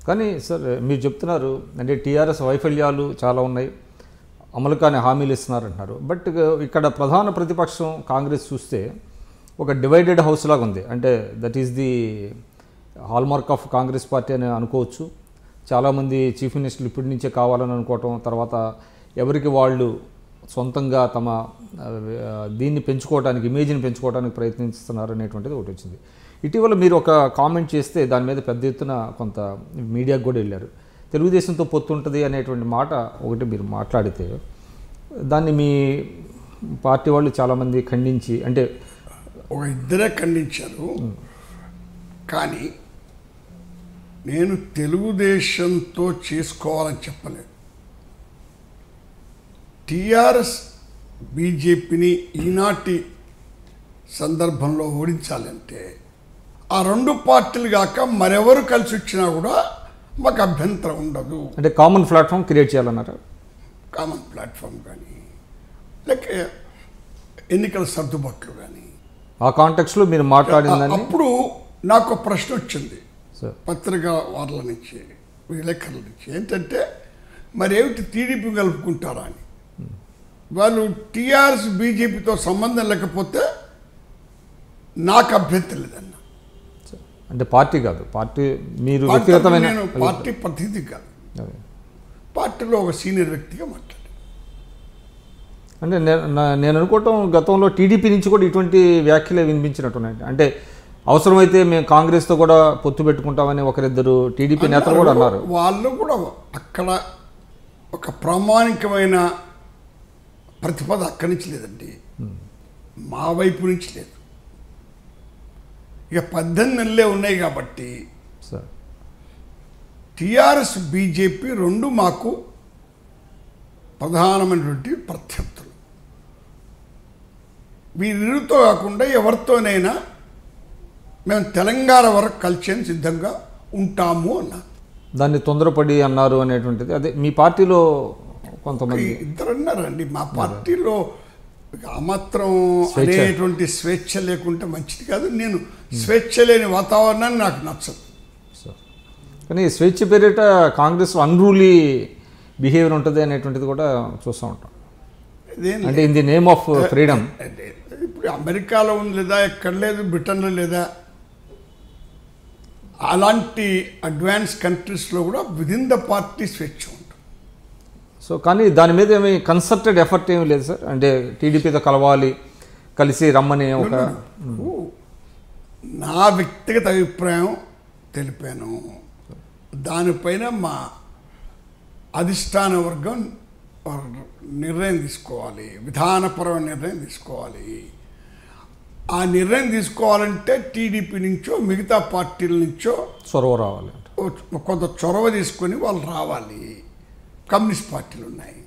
కానీ సార్ మీరు చెప్తున్నారు అంటే టీఆర్ఎస్ వైఫల్యాలు చాలా ఉన్నాయి, అమలు కాని హామీలు ఇస్తున్నారంటున్నారు. బట్ ఇక్కడ ప్రధాన ప్రతిపక్షం కాంగ్రెస్ చూస్తే ఒక డివైడెడ్ హౌస్ లాగా ఉంది. అంటే that is the hallmark of Congress party అని అనుకోవచ్చు. చాలామంది చీఫ్ మినిస్టర్లు ఇప్పటి నుంచే కావాలని అనుకోవటం, తర్వాత ఎవరికి వాళ్ళు సొంతంగా తమ దీన్ని పెంచుకోవడానికి, ఇమేజ్ని పెంచుకోవడానికి ప్రయత్నిస్తున్నారు అనేటువంటిది ఒకటి వచ్చింది. ఇటీవల మీరు ఒక కామెంట్ చేస్తే దాని మీద పెద్ద ఎత్తున కొంత మీడియాకు కూడా వెళ్ళారు. తెలుగుదేశంతో పొత్తుంటుంది అనేటువంటి మాట ఒకటి మీరు మాట్లాడితే దాన్ని మీ పార్టీ వాళ్ళు చాలామంది ఖండించి, అంటే ఒక ఇద్దరే ఖండించారు. కానీ నేను తెలుగుదేశంతో చేసుకోవాలని చెప్పలేదు. టీఆర్ఎస్ బీజేపీని ఈనాటి సందర్భంలో ఓడించాలంటే ఆ రెండు పార్టీలు కాక మరెవరు కలిసి వచ్చినా కూడా మాకు అభ్యంతరం ఉండదు. అంటే కామన్ ప్లాట్ఫామ్ క్రియేట్ చేయాలన్నారు. కామన్ ప్లాట్ఫామ్ కానీ లేక ఎన్నికల సర్దుబాట్లు కానీ ఆ కాంటెక్స్లో మీరు మాట్లాడిందని. అప్పుడు నాకు ప్రశ్న వచ్చింది పత్రికా వార్తల నుంచి, విలేకరుల నుంచి. ఏంటంటే మరేమిటి టీడీపీ కలుపుకుంటారా అని. వాళ్ళు టీఆర్ఎస్ బీజేపీతో సంబంధం లేకపోతే నాకు అభ్యంతరం లేదన్న. అంటే పార్టీ కాదు, పార్టీ మీరు వ్యక్తిగతమైన పార్టీ ప్రతినిధి కాదు, పార్టీలో ఒక సీనియర్ వ్యక్తిగా మాట్లాడారు. అంటే నేను అనుకోవటం గతంలో టీడీపీ నుంచి కూడా ఇటువంటి వ్యాఖ్యలే వినిపించినట్టున్నాయి. అంటే అవసరమైతే మేము కాంగ్రెస్తో కూడా పొత్తు పెట్టుకుంటామని ఒకరిద్దరు టీడీపీ నేతలు కూడా అన్నారు. వాళ్ళు కూడా అక్కడ ఒక ప్రామాణికమైన ప్రతిపద అక్కడి నుంచి లేదండి, మా వైపు నుంచి లేదు. ఇక 18 నెలలే ఉన్నాయి కాబట్టి టీఆర్ఎస్ బీజేపీ రెండు మాకు ప్రధానమైనటువంటి ప్రత్యర్థులు. వీరితో కాకుండా ఎవరితోనైనా మేము తెలంగాణ వరకు కలిసేందుకు సిద్ధంగా ఉంటాము అన్నారు. దాన్ని తొందరపడి అన్నారు అనేటువంటిది అదే మీ పార్టీలో కొంతమంది ఇద్దరు అన్నారండి. మా పార్టీలో ఆ మాత్రం అనేటువంటి స్వేచ్ఛ లేకుంటే మంచిది కాదు. నేను స్వేచ్ఛ లేని వాతావరణాన్ని నాకు నచ్చదు. కానీ స్వేచ్ఛ పేరిట కాంగ్రెస్ అన్రూలీ బిహేవియర్ ఉంటుంది అనేటువంటిది కూడా చూస్తూ ఉంటాం. అంటే in the name of freedom. ఇప్పుడు అమెరికాలో ఉంది లేదా, ఎక్కడ లేదు, బ్రిటన్లో లేదా, అలాంటి అడ్వాన్స్ కంట్రీస్లో కూడా విదిన్ ద పార్టీ స్వేచ్ఛ ఉంటుంది. సో కానీ దాని మీద ఏమి కన్సర్టెడ్ ఎఫర్ట్ ఏమీ లేదు సార్. అంటే టీడీపీతో కలవాలి, కలిసి రమ్మని ఒక నా వ్యక్తిగత అభిప్రాయం తెలిపాను. దానిపైన మా అధిష్టాన వర్గం నిర్ణయం తీసుకోవాలి, విధానపరమైన నిర్ణయం తీసుకోవాలి. ఆ నిర్ణయం తీసుకోవాలంటే టీడీపీ నుంచో మిగతా పార్టీల నుంచో చొరవ రావాలి, కొంత చొరవ తీసుకొని వాళ్ళు రావాలి. కమ్యూనిస్ట్ పార్టీలు ఉన్నాయి,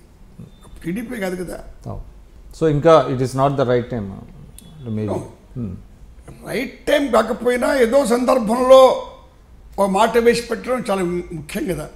టీడీపీ కాదు కదా. సో ఇంకా it is not the right time. Right time కాకపోయినా ఏదో సందర్భంలో ఒక మాట వేసి పెట్టడం చాలా ముఖ్యం కదా.